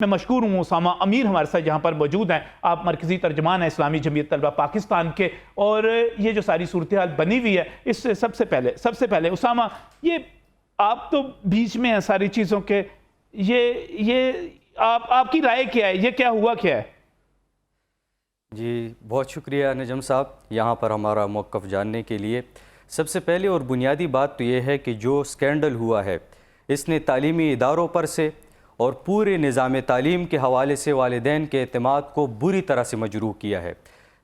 میں مشکور ہوں اسامہ امیر ہمارے ساتھ یہاں پر موجود ہیں. آپ مرکزی ترجمان ہیں اسلامی جمعیت طلبہ پاکستان کے, اور یہ جو ساری صورتحال بنی ہوئی ہے اس سے سب سے پہلے اسامہ, یہ آپ تو بیچ میں ہیں ساری چیزوں کے, یہ آپ کی رائے کیا ہے, یہ کیا ہوا کیا ہے؟ جی بہت شکریہ نجم صاحب یہاں پر ہمارا موقف جاننے کے لیے. سب سے پہلے اور بنیادی بات تو یہ ہے کہ جو سکینڈل ہوا ہے اس نے تعلیمی اداروں پر سے اور پورے نظام تعلیم کے حوالے سے والدین کے اعتماد کو بری طرح سے مجروح کیا ہے.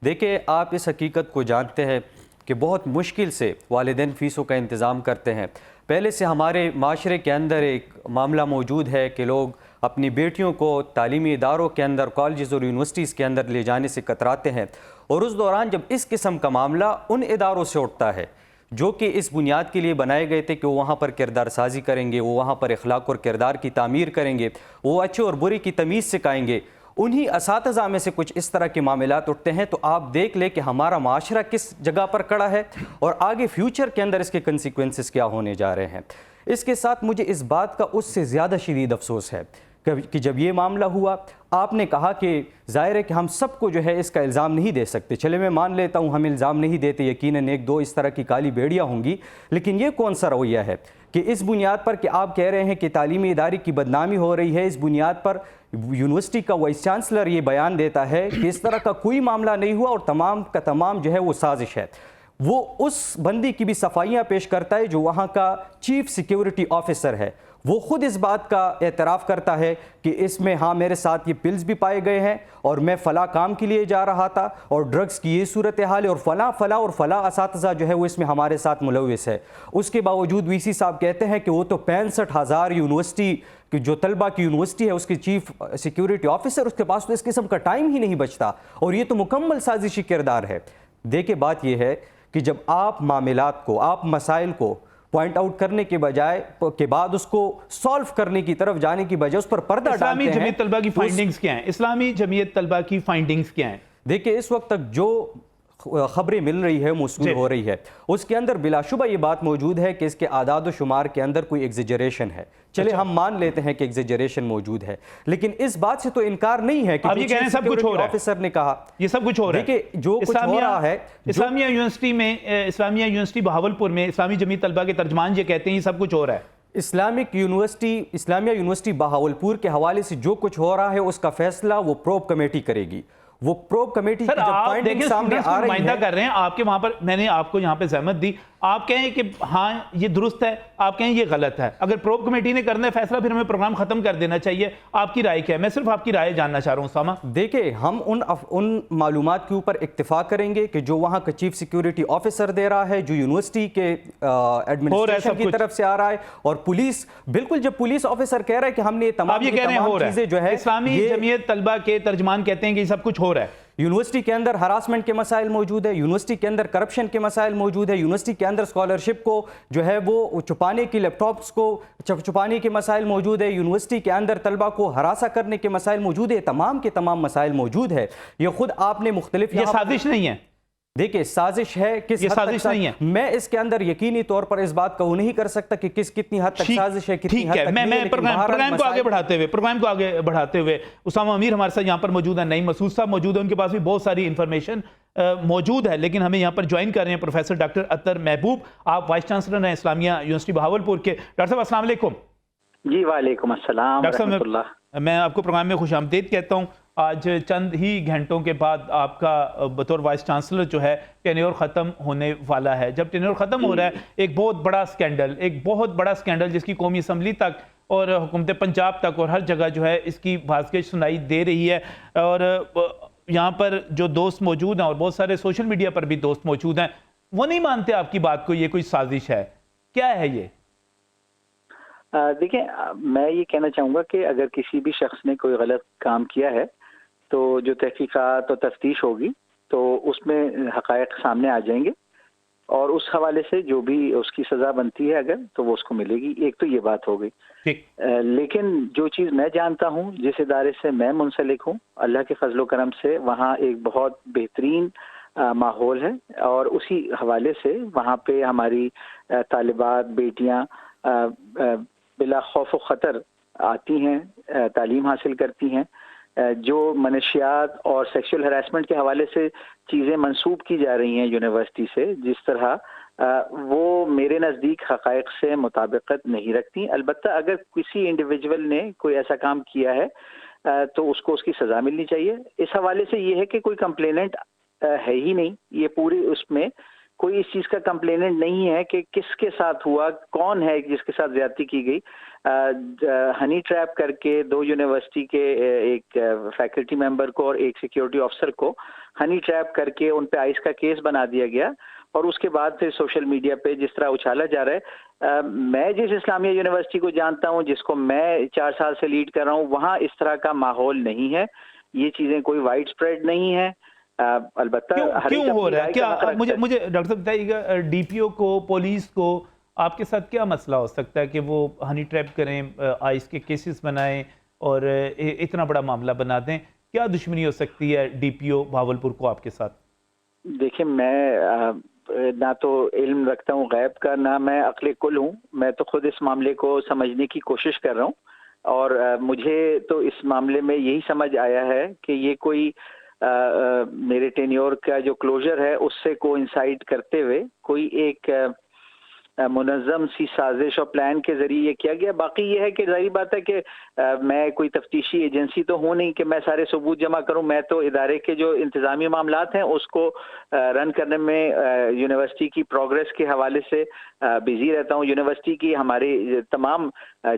دیکھیں آپ اس حقیقت کو جانتے ہیں کہ بہت مشکل سے والدین فیسوں کا انتظام کرتے ہیں. پہلے سے ہمارے معاشرے کے اندر ایک معاملہ موجود ہے کہ لوگ اپنی بیٹیوں کو تعلیمی اداروں کے اندر کالجز اور یونیورسٹیز کے اندر لے جانے سے کتراتے ہیں, اور اس دوران جب اس قسم کا معاملہ ان اداروں سے اٹھتا ہے جو کہ اس بنیاد کے لیے بنائے گئے تھے کہ وہ وہاں پر کردار سازی کریں گے, وہ وہاں پر اخلاق اور کردار کی تعمیر کریں گے, وہ اچھے اور برے کی تمیز سکھائیں گے, انہی اساتذہ میں سے کچھ اس طرح کے معاملات اٹھتے ہیں, تو آپ دیکھ لیں کہ ہمارا معاشرہ کس جگہ پر کڑا ہے اور آگے فیوچر کے اندر اس کے کنسیکوینسز کیا ہونے جا رہے ہیں. اس کے ساتھ مجھے اس بات کا اس سے زیادہ شدید افسوس ہے کہ جب یہ معاملہ ہوا آپ نے کہا کہ ظاہر ہے کہ ہم سب کو جو ہے اس کا الزام نہیں دے سکتے. چلے میں مان لیتا ہوں ہم الزام نہیں دیتے, یقیناً ایک دو اس طرح کی کالی بیڑیاں ہوں گی, لیکن یہ کون سا رویہ ہے کہ اس بنیاد پر کہ آپ کہہ رہے ہیں کہ تعلیمی ادارے کی بدنامی ہو رہی ہے, اس بنیاد پر یونیورسٹی کا وائس چانسلر یہ بیان دیتا ہے کہ اس طرح کا کوئی معاملہ نہیں ہوا اور تمام کا تمام جو ہے وہ سازش ہے. وہ اس بندی کی بھی صفائیاں پیش کرتا ہے جو وہاں کا چیف سیکیورٹی آفیسر ہے, وہ خود اس بات کا اعتراف کرتا ہے کہ اس میں ہاں میرے ساتھ یہ پلز بھی پائے گئے ہیں اور میں فلاں کام کے لیے جا رہا تھا اور ڈرگز کی یہ صورتحال ہے اور فلاں اساتذہ جو ہے وہ اس میں ہمارے ساتھ ملوث ہے. اس کے باوجود وی سی صاحب کہتے ہیں کہ وہ تو 65,000 یونیورسٹی کہ جو طلبہ کی یونیورسٹی ہے اس کے چیف سیکیورٹی آفیسر, اس کے پاس تو اس قسم کا ٹائم ہی نہیں بچتا, اور یہ تو مکمل سازشی کردار ہے. دیکھیں بات یہ ہے کہ جب آپ معاملات کو, آپ مسائل کو پوائنٹ آؤٹ کرنے کے بجائے کے بعد اس کو سالو کرنے کی طرف جانے کی بجائے اس پر پردہ ڈالتے ہیں. اسلامی جمعیت طلبہ کی فائنڈنگز کیا ہیں؟ اسلامی جمعیت طلبہ کی فائنڈنگز کیا ہیں؟ دیکھیں اس وقت تک جو خبریں مل رہی ہے موصول ہو رہی ہے اس کے اندر بلا شبہ یہ بات موجود ہے کہ اس کے اعداد و شمار کے اندر کوئی ایگزیجریشن ہے. چلے ہم مان لیتے ہیں کہ ایگزیجریشن موجود ہے, لیکن اس بات سے تو انکار نہیں ہے کہ آپ یہ کہہ رہے ہیں سب کچھ ہو رہا ہے. آفیسر نے کہا یہ سب کچھ ہو رہا ہے. دیکھیں جو کچھ ہو رہا ہے اسلامیہ یونیورسٹی بہاولپور میں اسلامی جمعیت طلبہ کے ترجمان یہ کہتے ہیں یہ سب کچھ ہو رہا ہے. اسلامیہ یونیورسٹی بہاولپور کے حوالے سے جو کچھ ہو رہا ہے اس کا فیصلہ وہ پروب کمیٹی کرے گی. وہ پروب کمیٹی کی جب فائنڈنگ سامنے آ رہی ہے, کر رہے ہیں آپ کے وہاں پر, میں نے آپ کو یہاں پہ زحمت دی, آپ کہیں کہ ہاں یہ درست ہے, آپ کہیں یہ غلط ہے. اگر پروب کمیٹی نے کرنا ہے فیصلہ پھر ہمیں پروگرام ختم کر دینا چاہیے. آپ کی رائے کیا ہے؟ میں صرف آپ کی رائے جاننا چاہ رہا ہوں اسامہ. دیکھیں ہم ان معلومات کے اوپر اکتفا کریں گے کہ جو وہاں کا چیف سیکیورٹی آفیسر دے رہا ہے, جو یونیورسٹی کے ایڈمنسٹریشن کی طرف سے آ رہا ہے, اور پولیس بالکل جب پولیس آفیسر کہہ رہا ہے کہ ہم نے تمام چیزیں جو ہے. اسلامی جمعیت طلبہ کے ترجمان کہتے ہیں کہ یہ سب کچھ ہو رہا ہے. یونیورسٹی کے اندر ہراسمنٹ کے مسائل موجود ہے, یونیورسٹی کے اندر کرپشن کے مسائل موجود ہے, یونیورسٹی کے اندر اسکالرشپ کو جو ہے وہ چھپانے کی, لیپ ٹاپس کو چھپانے کے مسائل موجود ہے, یونیورسٹی کے اندر طلبہ کو ہراساں کرنے کے مسائل موجود ہے, تمام کے تمام مسائل موجود ہے. یہ خود آپ نے مختلف, یہ سازش نہیں ہے. دیکھیں سازش ہے, کس حد تک نہیں ہے میں اس کے اندر یقینی طور پر اس بات کا وہ نہیں کر سکتا کہ کتنی حد تک سازش ہے, کتنی حد تک نہیں ہے. میں پروگرام کو آگے بڑھاتے ہوئے اسامہ امیر ہمارے ساتھ یہاں پر موجود ہیں, نعیم مسعود صاحب موجود ہیں, ان کے پاس بھی بہت ساری انفارمیشن موجود ہے, لیکن ہمیں یہاں پر جوائن کر رہے ہیں پروفیسر ڈاکٹر اطہر محبوب. آپ وائس چانسلر ہیں اسلامیہ یونیورسٹی بہاولپور کے. ڈاکٹر صاحب السلام علیکم. جی وعلیکم السلام ورحمۃ اللہ. میں آپ کو پروگرام میں خوش آمدید کہتا ہوں. آج چند ہی گھنٹوں کے بعد آپ کا بطور وائس چانسلر جو ہے ٹینیور ختم ہونے والا ہے. جب ٹینیور ختم ہو رہا ہے ایک بہت بڑا سکینڈل جس کی قومی اسمبلی تک اور حکومت پنجاب تک اور ہر جگہ جو ہے اس کی بازگشت سنائی دے رہی ہے, اور یہاں پر جو دوست موجود ہیں اور بہت سارے سوشل میڈیا پر بھی دوست موجود ہیں وہ نہیں مانتے آپ کی بات کو, یہ کوئی سازش ہے. کیا ہے یہ؟ دیکھیں میں یہ کہنا چاہوں گا کہ اگر کسی بھی شخص نے کوئی غلط کام کیا ہے تو جو تحقیقات اور تفتیش ہوگی تو اس میں حقائق سامنے آ جائیں گے, اور اس حوالے سے جو بھی اس کی سزا بنتی ہے اگر تو وہ اس کو ملے گی. ایک تو یہ بات ہو گئی. لیکن جو چیز میں جانتا ہوں, جس ادارے سے میں منسلک ہوں, اللہ کے فضل و کرم سے وہاں ایک بہت بہترین ماحول ہے, اور اسی حوالے سے وہاں پہ ہماری طالبات بیٹیاں بلا خوف و خطر آتی ہیں, تعلیم حاصل کرتی ہیں, جو منشیات اور سیکشل ہراسمنٹ کے حوالے سے چیزیں منسوب کی جا رہی ہیں یونیورسٹی سے, جس طرح وہ میرے نزدیک حقائق سے مطابقت نہیں رکھتی. البتہ اگر کسی انڈیویجول نے کوئی ایسا کام کیا ہے تو اس کو اس کی سزا ملنی چاہیے. اس حوالے سے یہ ہے کہ کوئی کمپلیننٹ ہے ہی نہیں, یہ پوری اس میں کوئی اس چیز کا کمپلیننٹ نہیں ہے کہ کس کے ساتھ ہوا, کون ہے جس کے ساتھ زیادتی کی گئی. ہنی ٹریپ کر کے 2 یونیورسٹی کے ایک فیکلٹی ممبر کو اور ایک سیکیورٹی آفیسر کو ہنی ٹریپ کر کے ان پہ آئس کا کیس بنا دیا گیا, اور اس کے بعد پھر سوشل میڈیا پہ جس طرح اچھالا جا رہا ہے. میں جس اسلامیہ یونیورسٹی کو جانتا ہوں, جس کو میں 4 سال سے لیڈ کر رہا ہوں, وہاں اس طرح کا ماحول نہیں ہے, یہ چیزیں کوئی وائڈ اسپریڈ نہیں ہے. البتہ کیوں ہو رہا ہے, کیا مجھے ڈاکٹر صاحب بتائیے گا, ڈی پی او کو, پولیس کو آپ کے ساتھ کیا مسئلہ ہو سکتا ہے کہ وہ ہنی ٹریپ کریں, آئس کے کیسز بنائیں اور اتنا بڑا معاملہ بنا دیں؟ کیا دشمنی ہو سکتی ہے ڈی پی او بھاولپور کو آپ کے ساتھ؟ دیکھیں, میں نہ تو علم رکھتا ہوں غیب کا, نہ میں عقل کل ہوں. میں تو خود اس معاملے کو سمجھنے کی کوشش کر رہا ہوں, اور مجھے تو اس معاملے میں یہی سمجھ آیا ہے کہ یہ کوئی میرے ٹینیور کا جو کلوجر ہے اس سے کو انسائٹ کرتے ہوئے کوئی ایک منظم سی سازش اور پلان کے ذریعے یہ کیا گیا. باقی یہ ہے کہ ظاہری بات ہے کہ میں کوئی تفتیشی ایجنسی تو ہوں نہیں کہ میں سارے ثبوت جمع کروں. میں تو ادارے کے جو انتظامی معاملات ہیں اس کو رن کرنے میں یونیورسٹی کی پروگریس کے حوالے سے بزی رہتا ہوں. یونیورسٹی کی ہماری تمام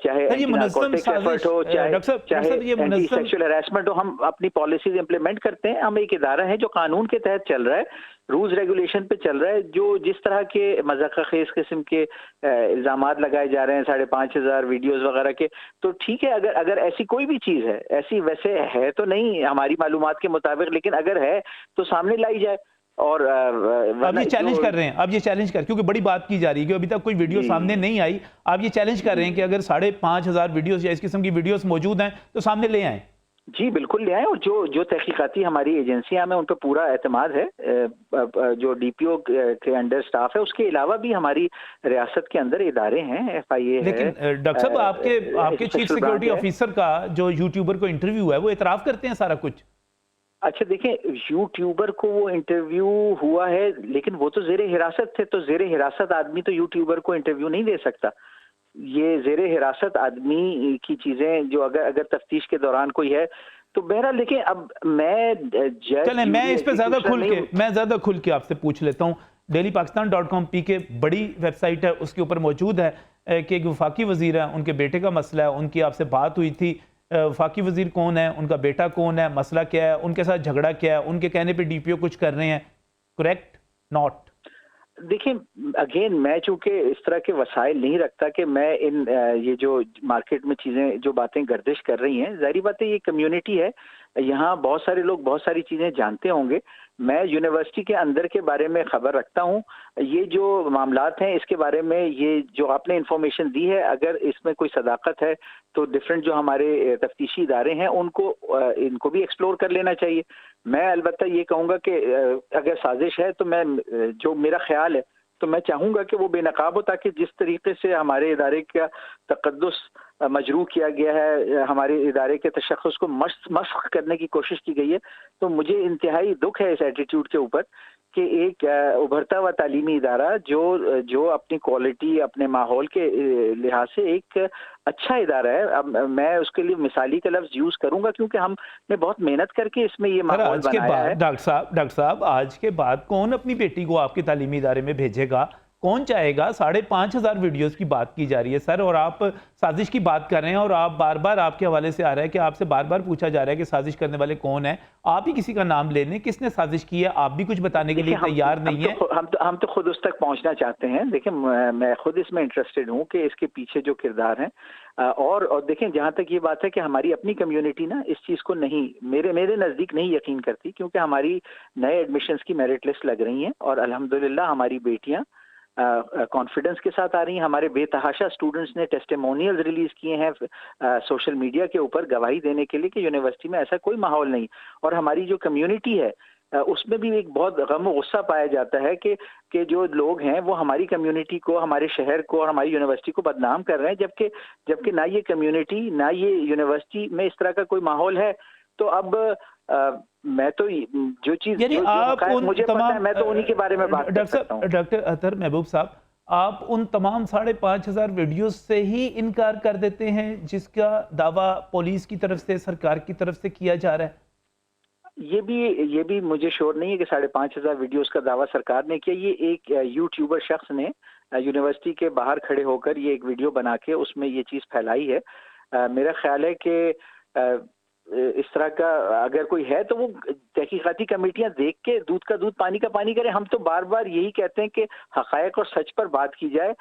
چاہے ایفرٹ ہو, چاہے اینٹی سیکشل ہراسمنٹ ہو, ہم اپنی پالیسیز امپلیمنٹ کرتے ہیں. ہم ایک ادارہ ہے جو قانون کے تحت چل رہا ہے, رولز ریگولیشن پہ چل رہا ہے. جو جس طرح کے مذاق خیز قسم کے الزامات لگائے جا رہے ہیں 5,500 ویڈیوز وغیرہ کے, تو ٹھیک ہے, اگر ایسی کوئی بھی چیز ہے, ایسی ویسے ہے تو نہیں ہماری معلومات کے مطابق, لیکن اگر ہے تو سامنے لائی جائے. اور آپ یہ چیلنج کر رہے ہیں, آپ یہ چیلنج کیونکہ بڑی بات کی جا رہی ہے کہ ابھی تک کوئی ویڈیو سامنے نہیں آئی, آپ یہ چیلنج کر رہے ہیں کہ اگر 5,500 ویڈیوز یا اس قسم کی ویڈیوز موجود ہیں تو سامنے لے آئیں. جی بالکل لے آئیں, اور جو تحقیقاتی ہماری ایجنسیاں ہیں ان پہ پورا اعتماد ہے. جو ڈی پی او کے انڈر سٹاف ہے, اس کے علاوہ بھی ہماری ریاست کے اندر ادارے ہیں, ایف آئی اے ہے. لیکن ڈاکٹر صاحب آپ کے چیف سیکیورٹی آفیسر کا جو یوٹیوبر کو انٹرویو ہے وہ اعتراف کرتے ہیں سارا کچھ. اچھا دیکھیں, یوٹیوبر کو وہ انٹرویو ہوا ہے لیکن وہ تو زیر حراست تھے, تو زیر حراست آدمی تو یوٹیوبر کو انٹرویو نہیں دے سکتا. یہ زیر حراست آدمی کی چیزیں جو اگر تفتیش کے دوران کوئی ہے تو بہرحال دیکھیں, اب میں چلیں میں اس پہ زیادہ کھل کے آپ سے پوچھ لیتا ہوں. DailyPakistan.com پی کے بڑی ویب سائٹ ہے, اس کے اوپر موجود ہے کہ ایک وفاقی وزیر ہے, ان کے بیٹے کا مسئلہ ہے, ان کی آپ سے بات ہوئی تھی. وفاقی وزیر کون ہے, ان کا بیٹا کون ہے, مسئلہ کیا ہے, ان کے ساتھ جھگڑا کیا ہے, ان کے کہنے پہ ڈی پی او کچھ کر رہے ہیں, کریکٹ ناٹ؟ دیکھیں اگین, میں چونکہ اس طرح کے وسائل نہیں رکھتا کہ میں یہ جو مارکیٹ میں چیزیں جو باتیں گردش کر رہی ہیں, ظاہری بات ہے یہ کمیونٹی ہے, یہاں بہت سارے لوگ بہت ساری چیزیں جانتے ہوں گے. میں یونیورسٹی کے اندر کے بارے میں خبر رکھتا ہوں. یہ جو معاملات ہیں اس کے بارے میں یہ جو آپ نے انفارمیشن دی ہے, اگر اس میں کوئی صداقت ہے تو ڈفرینٹ جو ہمارے تفتیشی ادارے ہیں ان کو بھی ایکسپلور کر لینا چاہیے. میں البتہ یہ کہوں گا کہ اگر سازش ہے تو میں جو میرا خیال ہے تو میں چاہوں گا کہ وہ بے نقاب ہو, تاکہ جس طریقے سے ہمارے ادارے کا تقدس مجروح کیا گیا ہے, ہمارے ادارے کے تشخص کو مسخ کرنے کی کوشش کی گئی ہے, تو مجھے انتہائی دکھ ہے اس ایٹیٹیوڈ کے اوپر کہ ایک ابھرتا ہوا تعلیمی ادارہ جو اپنی کوالٹی, اپنے ماحول کے لحاظ سے ایک اچھا ادارہ ہے. اب میں اس کے لیے مثالی کا لفظ یوز کروں گا کیونکہ ہم نے بہت محنت کر کے اس میں یہ ماحول بنایا ہے. ڈاکٹر صاحب آج کے بعد کون اپنی بیٹی کو آپ کے تعلیمی ادارے میں بھیجے گا؟ کون چاہے گا؟ 5,500 ویڈیوز کی بات کی جا رہی ہے سر, اور آپ سازش کی بات کر رہے ہیں, اور آپ بار بار آپ کے حوالے سے آ رہا ہے کہ آپ سے بار بار پوچھا جا رہا ہے کہ سازش کرنے والے کون ہیں. آپ ہی کسی کا نام لے لیں, کس نے سازش کی ہے, آپ بھی کچھ بتانے کے لیے تیار نہیں ہیں. ہم تو خود اس تک پہنچنا چاہتے ہیں. دیکھیں میں خود اس میں انٹرسٹڈ ہوں کہ اس کے پیچھے جو کردار ہیں, اور دیکھیں جہاں تک یہ بات ہے کہ ہماری اپنی کمیونٹی نا اس چیز کو نہیں, میرے نزدیک نہیں یقین کرتی, کیونکہ ہماری نئے ایڈمیشنز کی میرٹ لسٹ لگ رہی ہیں اور الحمدللہ ہماری بیٹیاں کانفیڈنس کے ساتھ آ رہی ہیں. ہمارے بے تحاشا اسٹوڈنٹس نے ٹیسٹیمونیلز ریلیز کیے ہیں سوشل میڈیا کے اوپر گواہی دینے کے لیے کہ یونیورسٹی میں ایسا کوئی ماحول نہیں. اور ہماری جو کمیونٹی ہے اس میں بھی ایک بہت غم و غصہ پایا جاتا ہے کہ جو لوگ ہیں وہ ہماری کمیونٹی کو، ہمارے شہر کو اور ہماری یونیورسٹی کو بدنام کر رہے ہیں، جبکہ نہ یہ کمیونٹی نہ یہ یونیورسٹی میں اس طرح کا کوئی ماحول ہے. تو اب میں تو جو چیز یعنی جو آپ حقائق ان مجھے پتہ ہے تمام میں تو انہی کے بارے میں بات کر سکتا ہوں. ڈاکٹر اطہر محبوب صاحب، آپ ان تمام 5,500 ویڈیوز سے ہی انکار کر دیتے ہیں جس کا دعویٰ پولیس کی طرف سے، سرکار کی طرف سے کیا جا رہا ہے؟ یہ بھی مجھے شور نہیں ہے کہ 5,500 ویڈیوز کا دعویٰ سرکار نے کیا. یہ ایک یوٹیوبر شخص نے یونیورسٹی کے باہر کھڑے ہو کر یہ ایک ویڈیو بنا کے اس میں یہ چیز پھیلائی ہے. میرا خیال ہے کہ اس طرح کا اگر کوئی ہے تو وہ تحقیقاتی کمیٹیاں دیکھ کے دودھ کا دودھ پانی کا پانی کریں. ہم تو بار بار یہی کہتے ہیں کہ حقائق اور سچ پر بات کی جائے.